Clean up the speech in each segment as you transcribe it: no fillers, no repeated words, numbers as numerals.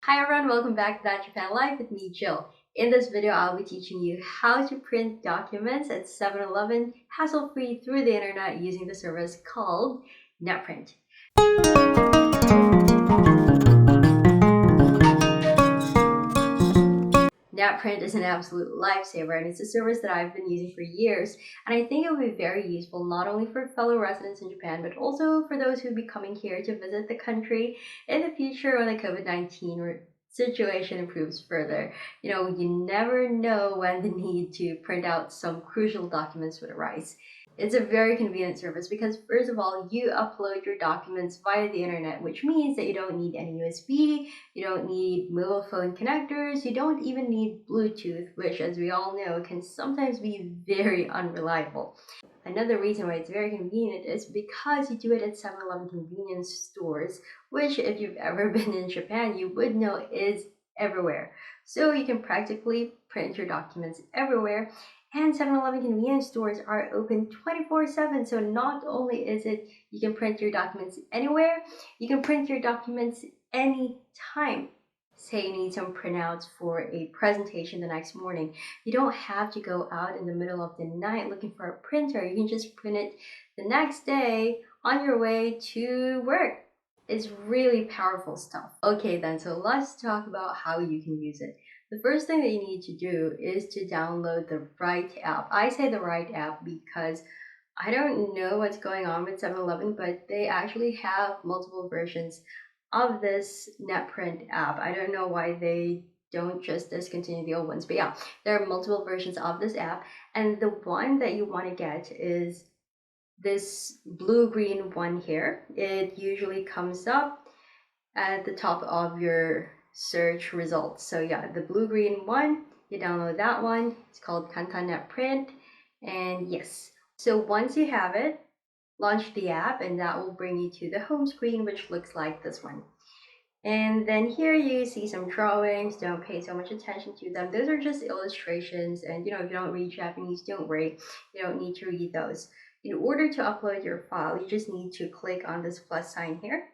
Hi everyone, welcome back to ThatJapanLife with me, Jill. In this video, I'll be teaching you how to print documents at 7-Eleven hassle-free through the internet using the service called Netprint. Netprint is an absolute lifesaver, and it's a service that I've been using for years, and I think it will be very useful not only for fellow residents in Japan, but also for those who will be coming here to visit the country in the future when the COVID-19 situation improves further. You never know when the need to print out some crucial documents would arise. It's a very convenient service because, first of all, you upload your documents via the internet, which means that you don't need any USB, you don't need mobile phone connectors, you don't even need Bluetooth, which, as we all know, can sometimes be very unreliable. Another reason why it's very convenient is because you do it at 7-Eleven convenience stores, which, if you've ever been in Japan, you would know is everywhere. So you can practically print your documents everywhere. And 7-Eleven convenience stores are open 24/7. So not only is it you can print your documents anywhere, you can print your documents anytime. Say you need some printouts for a presentation the next morning. You don't have to go out in the middle of the night looking for a printer. You can just print it the next day on your way to work. It's really powerful stuff. Okay then, so let's talk about how you can use it. The first thing that you need to do is to download the right app. I say the right app because I don't know what's going on with 7-Eleven, but they actually have multiple versions of this Netprint app. I don't know why they don't just discontinue the old ones, but yeah, there are multiple versions of this app, and the one that you want to get is this blue-green one here. It usually comes up at the top of your search results. So yeah, the blue-green one, you download that one. It's called Kantan Netprint, and yes. So once you have it, launch the app, and that will bring you to the home screen, which looks like this one. And then here you see some drawings. Don't pay so much attention to them. Those are just illustrations, and if you don't read Japanese, don't worry. You don't need to read those. In order to upload your file, you just need to click on this plus sign here,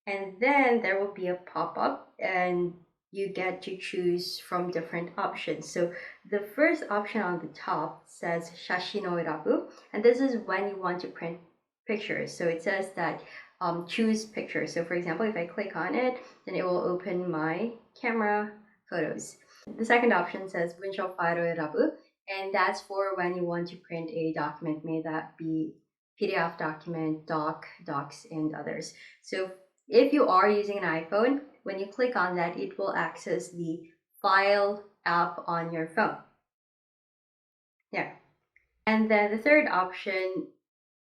and then there will be a pop-up, and you get to choose from different options. So the first option on the top says Shashi no Irabu, and this is when you want to print pictures. So it says that choose pictures. So for example, if I click on it, then it will open my camera photos. The second option says Bunsho File Irabu, and that's for when you want to print a document, may that be PDF document, docs, and others. So if you are using an iPhone, when you click on that, it will access the File app on your phone. Yeah. And then the third option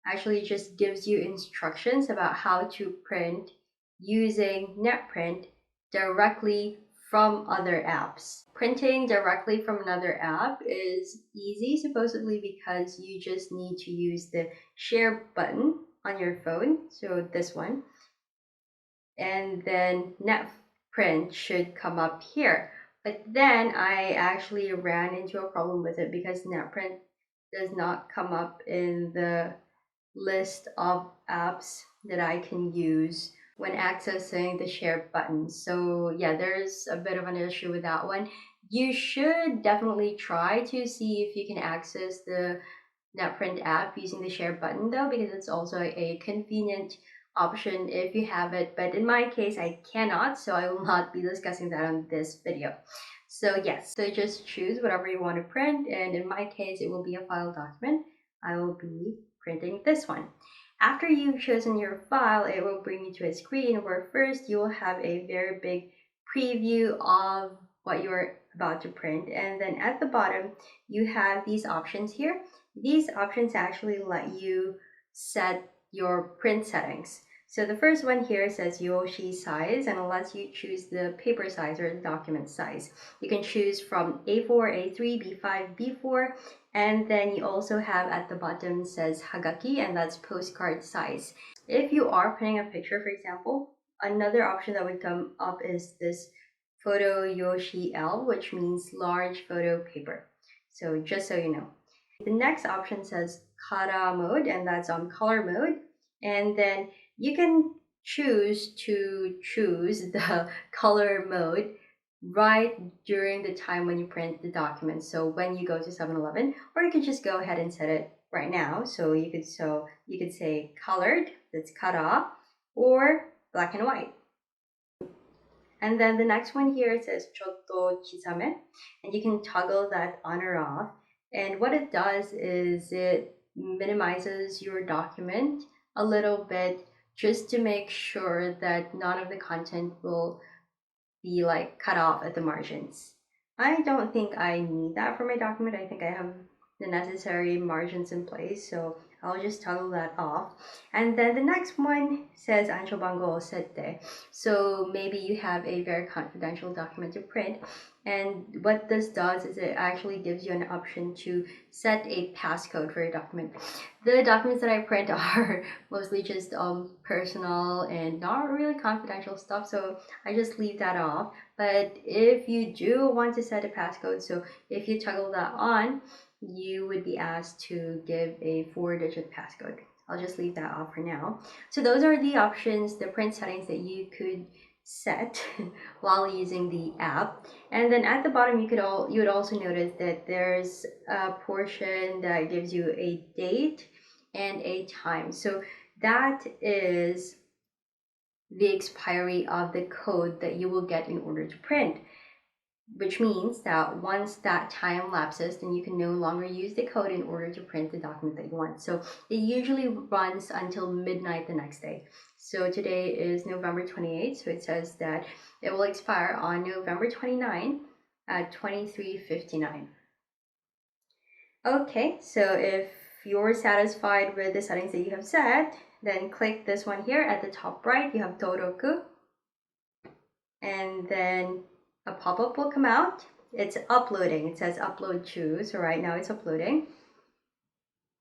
actually just gives you instructions about how to print using Netprint directly from other apps. Printing directly from another app is easy, supposedly, because you just need to use the share button on your phone, so this one, and then Netprint should come up here. But then I actually ran into a problem with it because Netprint does not come up in the list of apps that I can use when accessing the share button. So yeah, there's a bit of an issue with that one. You should definitely try to see if you can access the Netprint app using the share button though, because it's also a convenient option if you have it. But in my case, I cannot, so I will not be discussing that on this video. So yes, so just choose whatever you want to print, and in my case, it will be a file document. I will be printing this one. After you've chosen your file, it will bring you to a screen where first you will have a very big preview of what you're about to print, and then at the bottom you have these options here. These options actually let you set your print settings. So the first one here says Yoshi size, and it lets you choose the paper size or the document size. You can choose from A4, A3, B5, B4, and then you also have at the bottom says Hagaki, and that's postcard size. If you are printing a picture, for example, another option that would come up is this Photo Yoshi L, which means large photo paper. So just so you know. The next option says Kara mode, and that's on color mode. And then you can choose to choose the color mode right during the time when you print the document. So when you go to 7-Eleven, or you could just go ahead and set it right now. So you could say colored, that's cut off, or black and white. And then the next one here, it says Chotto Chisame, and you can toggle that on or off. And what it does is it minimizes your document a little bit, just to make sure that none of the content will be like cut off at the margins. I don't think I need that for my document. I think I have the necessary margins in place, so I'll just toggle that off. And then the next one says Ansho Bango Sette. So maybe you have a very confidential document to print, and what this does is it actually gives you an option to set a passcode for your document. The documents that I print are mostly just personal and not really confidential stuff, so I just leave that off. But if you do want to set a passcode, so if you toggle that on, you would be asked to give a 4-digit passcode. I'll just leave that off for now. So those are the options, the print settings that you could set while using the app. And then at the bottom, you would also notice that there's a portion that gives you a date and a time. So that is the expiry of the code that you will get in order to print, which means that once that time lapses, then you can no longer use the code in order to print the document that you want. So it usually runs until midnight the next day. So today is November 28th, so it says that it will expire on November 29 at 23:59. Okay, so if you're satisfied with the settings that you have set, then click this one here at the top right. You have Toroku, and then a pop-up will come out. It's uploading. It says upload to, so right now it's uploading.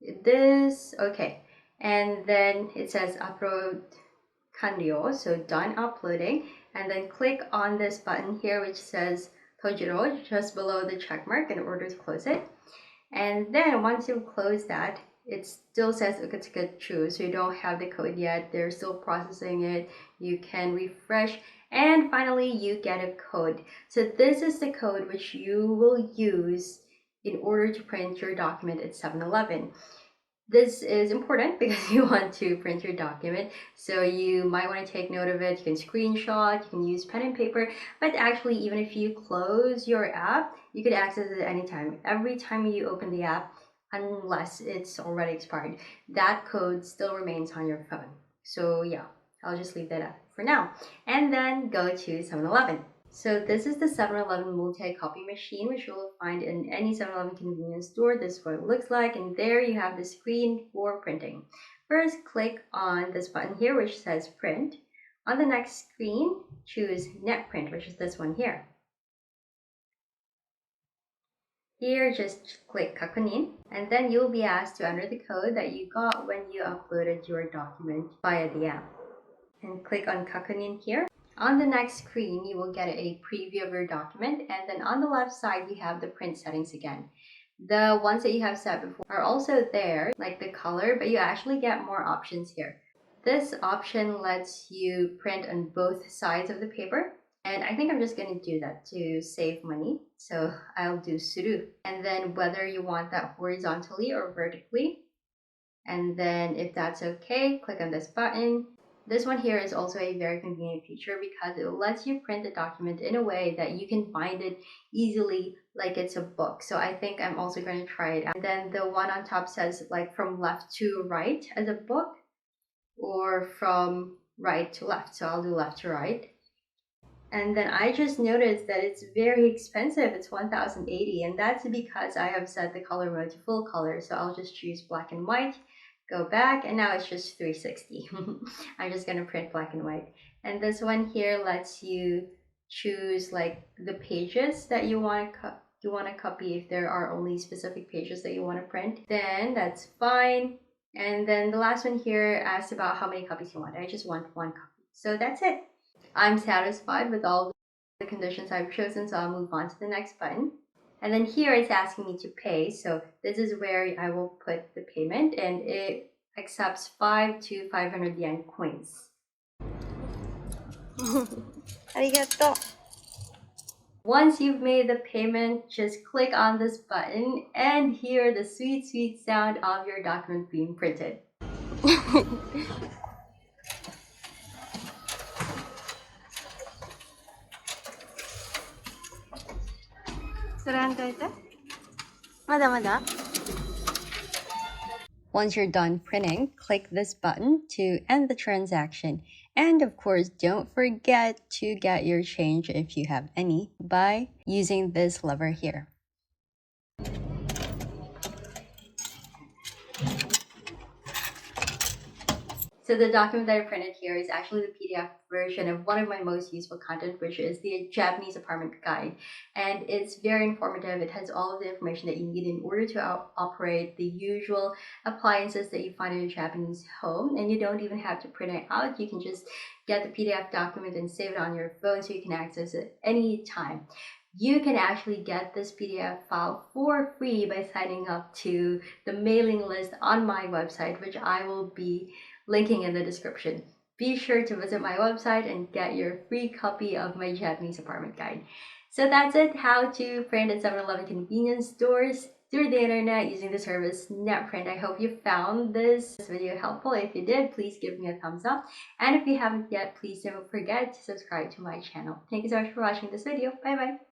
Okay. And then it says upload kanryo, so done uploading. And then click on this button here, which says Tojiro, just below the check mark, in order to close it. And then once you close that, it still says Ukatsuka True, so you don't have the code yet. They're still processing it. You can refresh, and finally you get a code. So this is the code which you will use in order to print your document at 7-Eleven. This is important because you want to print your document, so you might want to take note of it. You can screenshot, you can use pen and paper, but actually even if you close your app, you could access it anytime. Every time you open the app, unless it's already expired, that code still remains on your phone. So yeah, I'll just leave that up for now. And then go to 7-Eleven. So this is the 7-Eleven multi-copy machine, which you will find in any 7-Eleven convenience store. This is what it looks like, and there you have the screen for printing. First, click on this button here, which says print. On the next screen, choose Netprint, which is this one here. Here, just click Kakunin, and then you'll be asked to enter the code that you got when you uploaded your document via the app. And click on Kakunin here. On the next screen, you will get a preview of your document, and then on the left side, you have the print settings again. The ones that you have set before are also there, like the color, but you actually get more options here. This option lets you print on both sides of the paper, and I think I'm just going to do that to save money. So I'll do suru. And then whether you want that horizontally or vertically. And then if that's okay, click on this button. This one here is also a very convenient feature because it lets you print the document in a way that you can bind it easily like it's a book. So I think I'm also going to try it out. And then the one on top says like from left to right as a book, or from right to left. So I'll do left to right. And then I just noticed that it's very expensive. It's 1,080, and that's because I have set the color mode to full color. So I'll just choose black and white, go back, and now it's just 360. I'm just gonna print black and white. And this one here lets you choose like the pages that you want to copy. If there are only specific pages that you want to print, then that's fine. And then the last one here asks about how many copies you want. I just want 1 copy. So that's it. I'm satisfied with all the conditions I've chosen, so I'll move on to the next button. And then here it's asking me to pay, so this is where I will put the payment, and it accepts 5 to 500 yen coins. ありがとう。 Once you've made the payment, just click on this button and hear the sweet, sweet sound of your document being printed. それあんといて。まだまだ。 Once you're done printing, click this button to end the transaction. And of course, don't forget to get your change if you have any by using this lever here. So the document that I printed here is actually the PDF version of one of my most useful content, which is the Japanese apartment guide. And it's very informative. It has all of the information that you need in order to operate the usual appliances that you find in a Japanese home. And you don't even have to print it out. You can just get the PDF document and save it on your phone so you can access it anytime. You can actually get this PDF file for free by signing up to the mailing list on my website, which I will be linking in the description. Be sure to visit my website and get your free copy of my Japanese apartment guide. So that's it, how to print at 7-Eleven convenience stores through the internet using the service Netprint. I hope you found this video helpful. If you did, please give me a thumbs up. And if you haven't yet, please don't forget to subscribe to my channel. Thank you so much for watching this video. Bye bye.